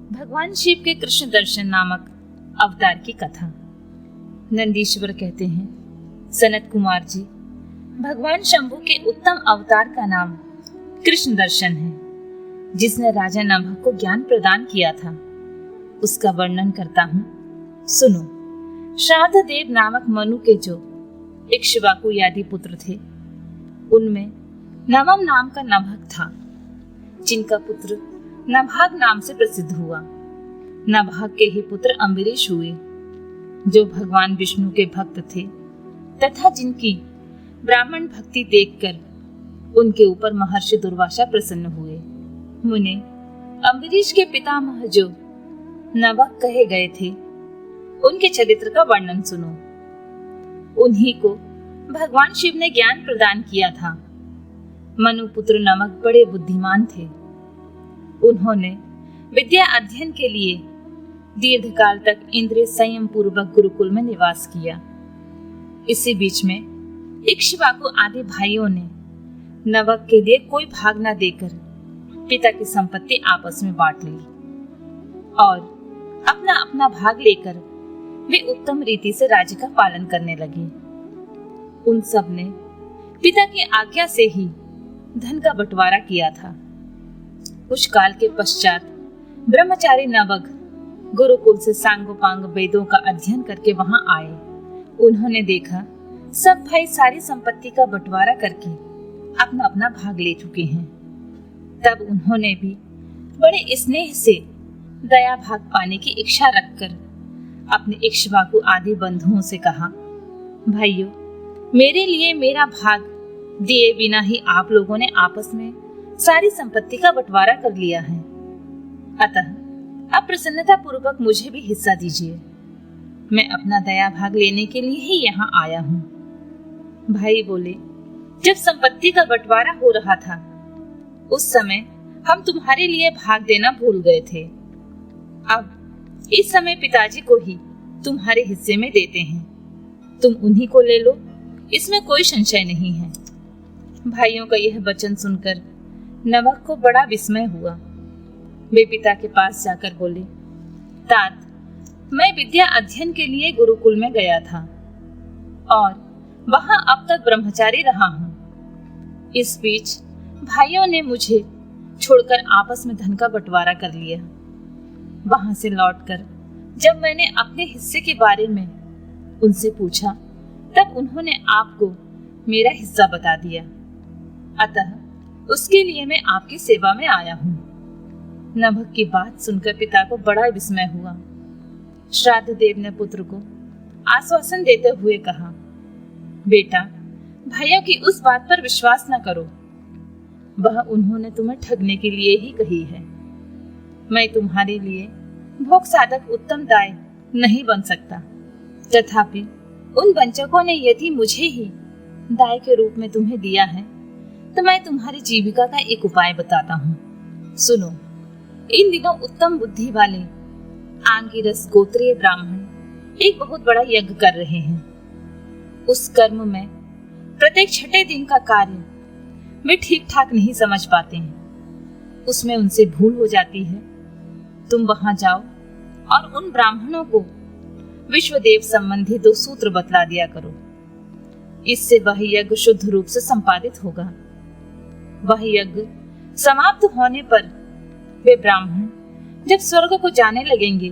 भगवान शिव के कृष्ण दर्शन नामक अवतार की कथा। नंदीश्वर कहते हैं, सनत कुमार जी, भगवान शंभु के उत्तम अवतार का नाम कृष्ण दर्शन है, जिसने राजा नभक को ज्ञान प्रदान किया था। उसका वर्णन करता हूँ, सुनो। श्राद्ध देव नामक मनु के जो इक्ष्वाकु आदि पुत्र थे, उनमें नवम नाम का नभक था, जिनका पुत्र नभाग नाम से प्रसिद्ध हुआ। नभाग के ही पुत्र अम्बरीश हुए, जो भगवान विष्णु के भक्त थे तथा जिनकी ब्राह्मण भक्ति देखकर उनके ऊपर महर्षि दुर्वासा प्रसन्न हुए। मुने, अम्बरीश के पितामह जो नभग कहे गए थे, उनके चरित्र का वर्णन सुनो। उन्हीं को भगवान शिव ने ज्ञान प्रदान किया था। मनुपुत्र नमक बड़े बुद्धिमान थे। उन्होंने विद्या अध्ययन के लिए दीर्घकाल तक इंद्रिय संयम पूर्वक गुरुकुल में निवास किया। इसी बीच में इक्ष्वाकु आदि भाइयों ने नवक के लिए कोई भाग न देकर पिता की संपत्ति आपस में बांट ली और अपना अपना भाग लेकर वे उत्तम रीति से राज्य का पालन करने लगे। उन सब ने पिता की आज्ञा से ही धन का बंटवारा किया था। कुछ काल के पश्चात ब्रह्मचारी नवग गुरुकुल से सांगोपांग वेदों का अध्ययन करके वहां आए। उन्होंने देखा सब भाई सारी संपत्ति का बंटवारा करके अपना अपना भाग ले चुके हैं। तब उन्होंने भी बड़े स्नेह से दया भाग पाने की इच्छा रखकर अपने इक्ष्वाकु आदि बंधुओं से कहा, भाइयों, मेरे लिए मेरा भाग दिए बिना ही आप लोगों ने आपस में सारी संपत्ति का बंटवारा कर लिया है। अतः अब प्रसन्नता पूर्वक मुझे भी हिस्सा दीजिए। मैं अपना दया भाग लेने के लिए ही यहाँ आया हूँ। भाई बोले, जब संपत्ति का बंटवारा हो रहा था, उस समय हम तुम्हारे लिए भाग देना भूल गए थे। अब इस समय पिताजी को ही तुम्हारे हिस्से में देते हैं। तुम उन्हीं को ले लो, इसमें कोई संशय नहीं है। भाइयों का यह वचन सुनकर नवक को बड़ा विस्मय हुआ। वे पिता के पास जाकर बोले, तात, मैं विद्या अध्ययन के लिए गुरुकुल में गया था और वहां अब तक ब्रह्मचारी रहा हूँ। इस बीच भाइयों ने मुझे छोड़कर आपस में धन का बंटवारा कर लिया। वहां से लौटकर जब मैंने अपने हिस्से के बारे में उनसे पूछा, तब उन्होंने आपको मेरा हिस्सा बता दिया। अतः उसके लिए मैं आपकी सेवा में आया हूँ। नभक की बात सुनकर पिता को बड़ा विस्मय हुआ। श्राद्ध देव ने पुत्र को आश्वासन देते हुए कहा, बेटा, भाइयों की उस बात पर विश्वास न करो। वह उन्होंने तुम्हें ठगने के लिए ही कही है। मैं तुम्हारे लिए भोग साधक उत्तम दाय नहीं बन सकता। तथापि उन वंचकों ने यदि मुझे ही दाय के रूप में तुम्हें दिया है, तो मैं तुम्हारी जीविका का एक उपाय बताता हूँ। सुनो, इन दिनों उत्तम बुद्धि वाले आंगिरस गोत्रीय ब्राह्मण एक बहुत बड़ा यज्ञ कर रहे हैं। उस कर्म में प्रत्येक छठे दिन का कार्य वे ठीक ठाक नहीं समझ पाते हैं। उसमें उनसे भूल हो जाती है। तुम वहां जाओ और उन ब्राह्मणों को विश्वदेव संबंधी 2 सूत्र बतला दिया करो। इससे वह यज्ञ शुद्ध रूप से संपादित होगा। वह यज्ञ समाप्त होने पर वे ब्राह्मण जब स्वर्ग को जाने लगेंगे,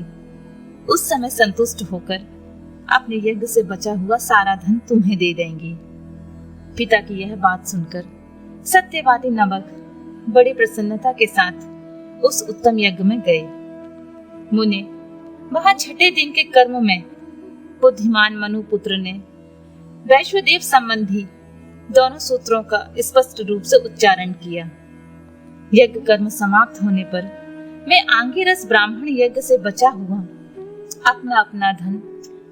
उस समय संतुष्ट होकर अपने यज्ञ से बचा हुआ सारा धन तुम्हें दे देंगे। पिता की यह बात सुनकर सत्यवादी नवक बड़ी प्रसन्नता के साथ उस उत्तम यज्ञ में गए। मुने, वहां छठे दिन के कर्म में बुद्धिमान मनुपुत्र ने वैश्वदेव संबंधी दोनों सूत्रों का स्पष्ट रूप से उच्चारण किया। यज्ञ कर्म समाप्त होने पर वे आंगिरस ब्राह्मण यज्ञ से बचा हुआ अपना अपना धन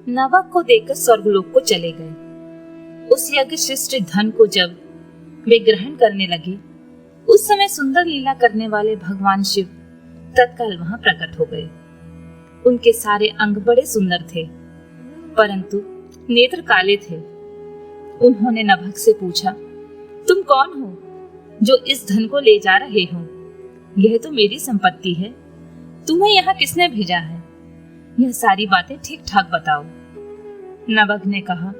नवक को देकर स्वर्गलोक को चले गए। उस यज्ञ शिष्ट धन को जब वे ग्रहण करने लगे, उस समय सुंदर लीला करने वाले भगवान शिव तत्काल वहां प्रकट हो गए। उनके सारे अंग बड़े सुंदर थे, परंतु नेत्र काले थे। उन्होंने नभक से पूछा, तुम कौन हो जो इस धन को ले जा रहे हो? यह तो मेरी संपत्ति है। तुम्हें यहाँ किसने भेजा है? यह सारी बातें ठीक ठाक बताओ। नभग ने कहा,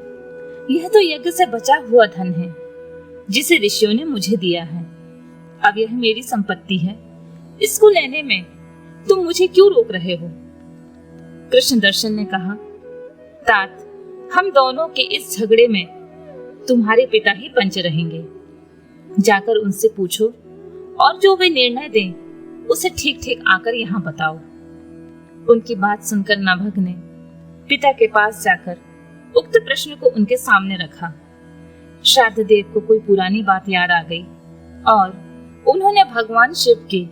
यह तो यज्ञ से बचा हुआ धन है जिसे ऋषियों ने मुझे दिया है। अब यह मेरी संपत्ति है, इसको लेने में तुम मुझे क्यों रोक रहे हो? कृष्ण दर्शन ने कहा, तात, हम दोनों के इस झगड़े में तुम्हारे पिता ही पंच रहेंगे। जाकर उनसे पूछो और जो वे निर्णय दें उसे ठीक ठीक आकर यहाँ बताओ। उनकी बात सुनकर नभग ने पिता के पास जाकर उक्त प्रश्न को उनके सामने रखा। श्राद्ध देव को कोई पुरानी बात याद आ गई और उन्होंने भगवान शिव के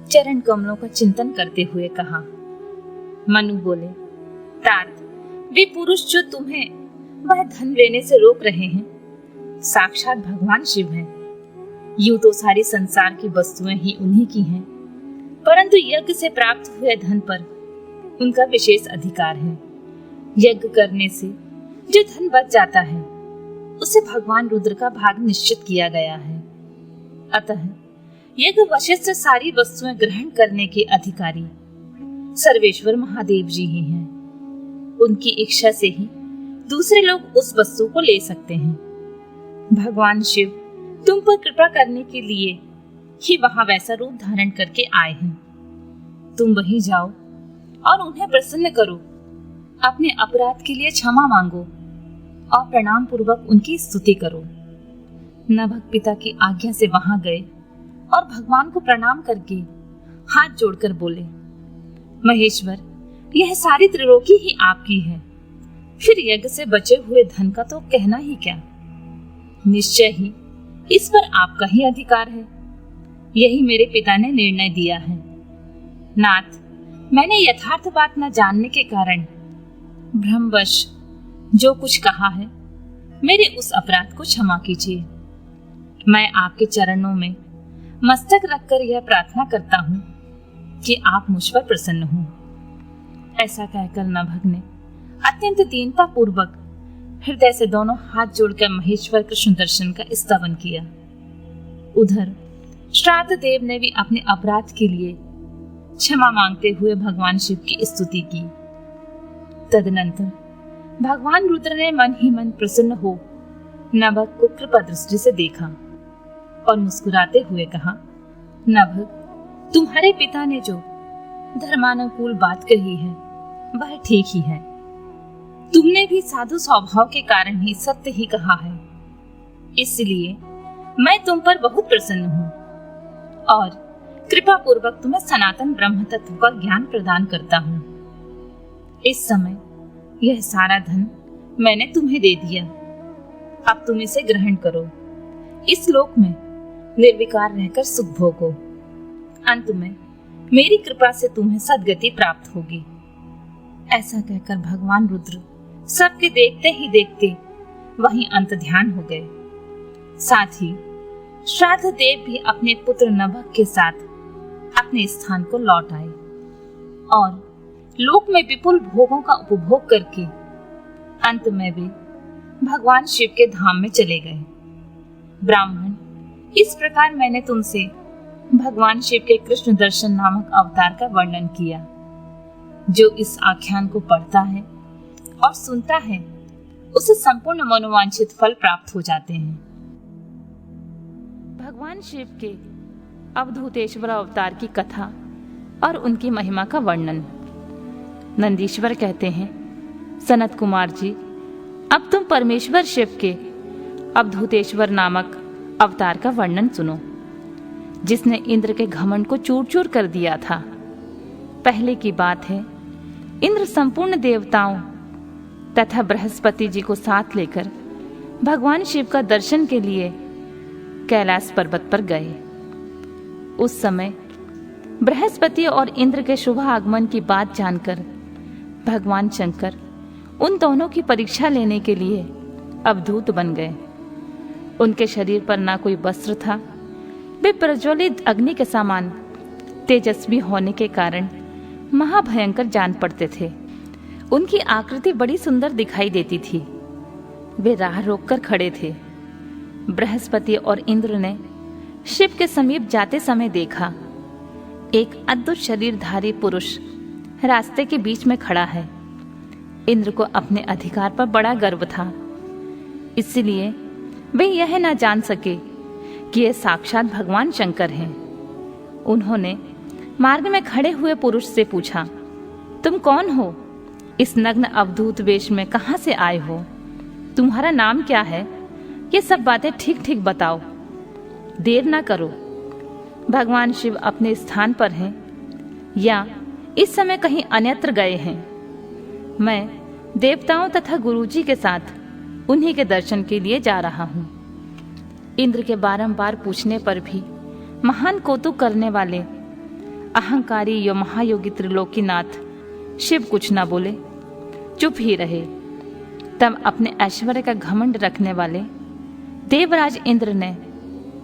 चरण कमलों का चिंतन करते हुए कहा। मनु बोले, तात, वे पुरुष जो तुम्हें वह धन लेने से रोक रहे हैं साक्षात भगवान शिव हैं। यूं तो सारी संसार की वस्तुएं ही उन्हीं की हैं, परंतु यज्ञ से प्राप्त हुए धन पर उनका विशेष अधिकार है। यज्ञ करने से जो धन बच जाता है उसे भगवान रुद्र का भाग निश्चित किया गया है। अतः यज्ञ वशिष्ठ से सारी वस्तुएं ग्रहण करने के अधिकारी सर्वेश्वर महादेव जी ही हैं। उनकी इच्छा से ही दूसरे लोग उस वस्तु को ले सकते हैं। भगवान शिव तुम पर कृपा करने के लिए ही वहां वैसा रूप धारण करके आए हैं। तुम वहीं जाओ और उन्हें प्रसन्न करो, अपने अपराध के लिए क्षमा मांगो और प्रणाम पूर्वक उनकी स्तुति करो। नभग पिता की आज्ञा से वहां गए और भगवान को प्रणाम करके हाथ जोड़कर बोले, महेश्वर, यह सारी त्रिलोकी ही आपकी है, फिर यज्ञ से बचे हुए धन का तो कहना ही क्या। निश्चय ही इस पर आपका ही अधिकार है। यही मेरे पिता ने निर्णय दिया है। नाथ, मैंने यथार्थ बात न जानने के कारण भ्रमवश जो कुछ कहा है, मेरे उस अपराध को क्षमा कीजिए। मैं आपके चरणों में मस्तक रखकर यह प्रार्थना करता हूँ कि आप मुझ पर प्रसन्न हों। ऐसा कहकर नभग ने अत्यंत दीनता पूर्वक हृदय से दोनों हाथ जोड़कर महेश्वर कृष्ण दर्शन का स्तवन किया। उधर श्राद्ध देव ने भी अपने अपराध के लिए क्षमा मांगते हुए भगवान शिव की स्तुति की। तदनंतर भगवान रुद्र ने मन ही मन प्रसन्न हो नभग को कृपा दृष्टि से देखा और मुस्कुराते हुए कहा, नभग, तुम्हारे पिता ने जो धर्मानुकूल बात कही है वह ठीक ही है। तुमने भी साधु स्वभाव के कारण ही सत्य ही कहा है, इसलिए मैं तुम पर बहुत प्रसन्न हूँ और कृपा पूर्वक तुम्हें सनातन ब्रह्म तत्व का ज्ञान प्रदान करता हूँ। इस समय यह सारा धन मैंने तुम्हें दे दिया, अब तुम इसे ग्रहण करो। इस लोक में निर्विकार रहकर सुख भोगो। अंत में मेरी कृपा से तुम्हें सद्गति प्राप्त होगी। ऐसा कहकर भगवान रुद्र सबके देखते ही देखते वहीं अंत ध्यान हो गए। साथ ही श्राद्ध देव भी अपने पुत्र नभग के साथ अपने स्थान को लौट आए और लोक में विपुल भोगों का उपभोग करके अंत में भी भगवान शिव के धाम में चले गए। ब्राह्मण, इस प्रकार मैंने तुमसे भगवान शिव के कृष्ण दर्शन नामक अवतार का वर्णन किया। जो इस आख्यान को पढ़ता है और सुनता है उसे संपूर्ण मनोवांछित फल प्राप्त हो जाते हैं। भगवान शिव के अवधूतेश्वर अवतार की कथा और उनकी महिमा का वर्णन। नंदीश्वर कहते हैं, सनत कुमार जी, अब तुम परमेश्वर शिव के अवधूतेश्वर नामक अवतार का वर्णन सुनो, जिसने इंद्र के घमंड को चूर चूर कर दिया था। पहले की बात है, इंद्र संपूर्ण देवताओं तथा बृहस्पति जी को साथ लेकर भगवान शिव का दर्शन के लिए कैलाश पर्वत पर गए। उस समय बृहस्पति और इंद्र के शुभ आगमन की बात जानकर भगवान शंकर उन दोनों की परीक्षा लेने के लिए अवधूत बन गए। उनके शरीर पर ना कोई वस्त्र था, वे प्रज्वलित अग्नि के समान तेजस्वी होने के कारण महाभयंकर जान पड़ते थे। उनकी आकृति बड़ी सुंदर दिखाई देती थी। वे राह रोककर खड़े थे। बृहस्पति और इंद्र ने शिव के समीप जाते समय देखा एक अद्भुत शरीरधारी पुरुष रास्ते के बीच में खड़ा है। इंद्र को अपने अधिकार पर बड़ा गर्व था, इसलिए वे यह न जान सके कि ये साक्षात भगवान शंकर हैं। उन्होंने मार्ग में खड़े हुए पुरुष से पूछा, तुम कौन हो? इस नग्न अवधूत वेश में कहां से आए हो? तुम्हारा नाम क्या है? ये सब बातें ठीक ठीक बताओ, देर ना करो। भगवान शिव अपने स्थान पर हैं या इस समय कहीं अन्यत्र गए हैं? मैं देवताओं तथा गुरुजी के साथ उन्हीं के दर्शन के लिए जा रहा हूं। इंद्र के बारंबार पूछने पर भी महान कौतुक करने वाले अहंकारी यो महायोगी त्रिलोकीनाथ शिव कुछ न बोले, चुप ही रहे। तब अपने ऐश्वर्य का घमंड रखने वाले देवराज इंद्र ने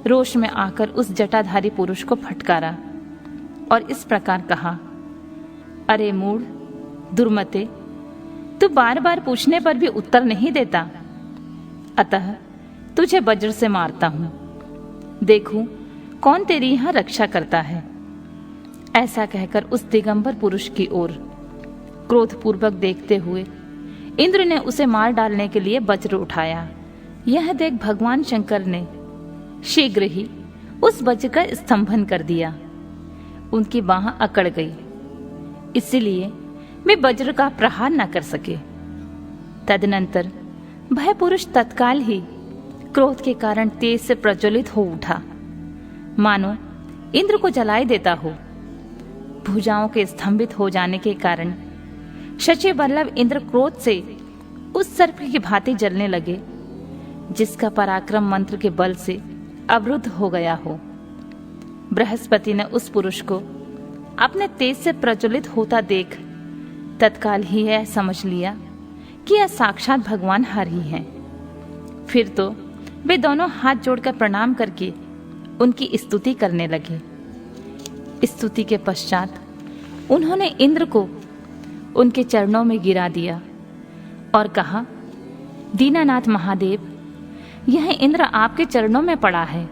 रोष में आकर उस जटाधारी पुरुष को फटकारा और इस प्रकार कहा, अरे मूढ़ दुर्मते, तू बार बार पूछने पर भी उत्तर नहीं देता, अतः तुझे वज्र से मारता हूं। देखूं कौन तेरी यहां रक्षा करता है। ऐसा कहकर उस दिगंबर पुरुष की ओर क्रोधपूर्वक देखते हुए इंद्र ने उसे मार डालने के लिए वज्र उठाया। यह देख भगवान शंकर ने शीघ्र ही उस वज्र का स्तंभन कर दिया। उनकी बाह अकड़ गई, इसलिए वे वज्र का प्रहार न कर सके। तदनंतर वह पुरुष तत्काल ही क्रोध के कारण तेज से प्रज्वलित हो उठा, मानो इंद्र को जलाए देता हो। भुजाओं के स्तंभित हो जाने के कारण शची वल्लभ इंद्र क्रोध से उस सर्प की भांति जलने लगे, जिसका पराक्रम मंत्र के बल से अवरुद्ध हो गया हो। बृहस्पति ने उस पुरुष को अपने तेज से प्रज्वलित होता देख तत्काल ही यह समझ लिया कि यह साक्षात भगवान हरि हैं। फिर तो वे दोनों हाथ जोड़कर प्रणाम करके उनकी स्तुति करने लगे। स्तुति के पश्चात उन्होंने इंद्र को उनके चरणों में गिरा दिया और कहा, दीनानाथ महादेव, यह इंद्र आपके चरणों में पड़ा है,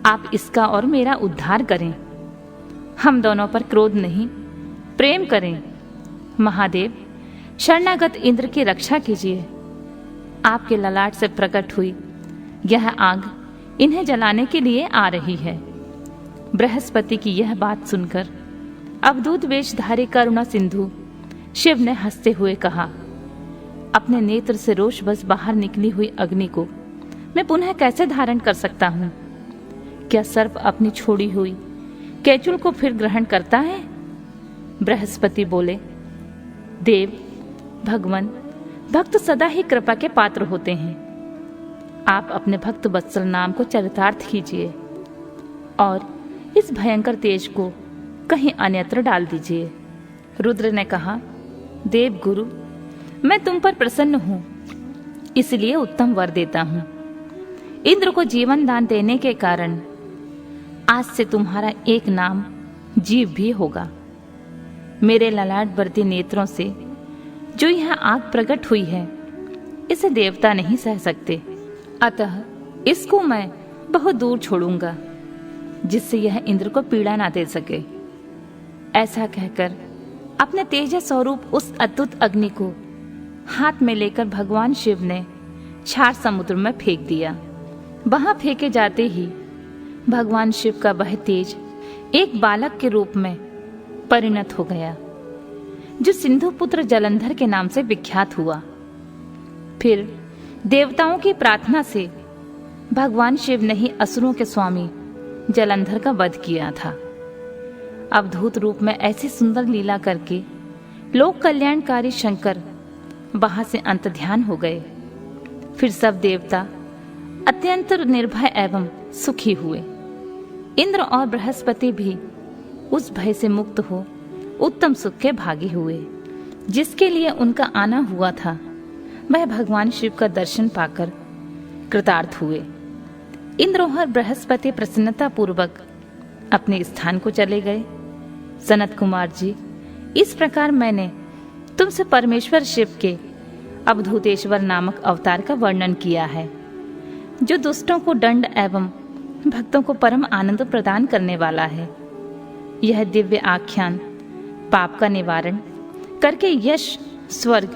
आप इसका और मेरा उद्धार करें। हम दोनों पर क्रोध नहीं, प्रेम करें। महादेव, शरणागत इंद्र की रक्षा कीजिए। आपके ललाट से प्रकट हुई यह आग इन्हें जलाने के लिए आ रही है। बृहस्पति की यह बात सुनकर अवधूत वेशधारी करुणा सिंधु शिव ने हंसते हुए कहा, अपने नेत्र से रोषवश बाहर निकली हुई अग्नि को मैं पुनः कैसे धारण कर सकता हूं? क्या सर्प अपनी छोड़ी हुई केचुल को फिर ग्रहण करता है? बृहस्पति बोले, देव भगवान, भक्त सदा ही कृपा के पात्र होते हैं। आप अपने भक्त वत्सल नाम को चरितार्थ कीजिए और इस भयंकर तेज को कहीं अन्यत्र डाल दीजिए। रुद्र ने कहा, देव गुरु, मैं तुम पर प्रसन्न हूं, इसलिए उत्तम वर देता हूं। इंद्र को जीवन दान देने के कारण आज से तुम्हारा एक नाम जीव भी होगा। मेरे ललाट वर्ती नेत्रों से जो यह आग प्रकट हुई है, इसे देवता नहीं सह सकते, अतः इसको मैं बहुत दूर छोड़ूंगा, जिससे यह इंद्र को पीड़ा ना दे सके। ऐसा कहकर अपने तेजस स्वरूप उस अद्भुत अग्नि को हाथ में लेकर भगवान शिव ने क्षार समुद्र में फेंक दिया। वहां फेंके जाते ही भगवान शिव का वह तेज एक बालक के रूप में परिणत हो गया, जो सिंधु पुत्र जलंधर के नाम से विख्यात हुआ। फिर देवताओं की प्रार्थना से भगवान शिव ने ही असुरों के स्वामी जलंधर का वध किया था। अवधूत रूप में ऐसी सुंदर लीला करके लोक कल्याणकारी शंकर वहां से अंतर्ध्यान हो गए। फिर सब देवता अत्यंत निर्भय एवं सुखी हुए। इंद्र और बृहस्पति भी उस भय से मुक्त हो उत्तम सुख के भागी हुए। जिसके लिए उनका आना हुआ था, वह भगवान शिव का दर्शन पाकर कृतार्थ हुए। इंद्र और बृहस्पति प्रसन्नता पूर्वक अपने स्थान को चले गए। सनत कुमार जी, इस प्रकार मैंने तुमसे परमेश्वर शिव के अवधूतेश्वर नामक अवतार का वर्णन किया है, जो दुष्टों को दंड एवं भक्तों को परम आनंद प्रदान करने वाला है। यह दिव्य आख्यान पाप का निवारण करके यश, स्वर्ग,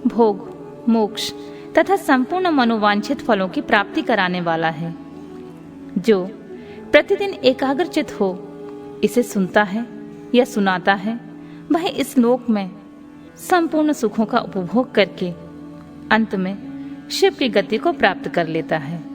भोग, मोक्ष तथा संपूर्ण मनोवांछित फलों की प्राप्ति कराने वाला है। जो प्रतिदिन एकाग्रचित हो इसे सुनता है या सुनाता है, वह इस लोक में संपूर्ण सुखों का उपभोग करके अंत में शिव की गति को प्राप्त कर लेता है।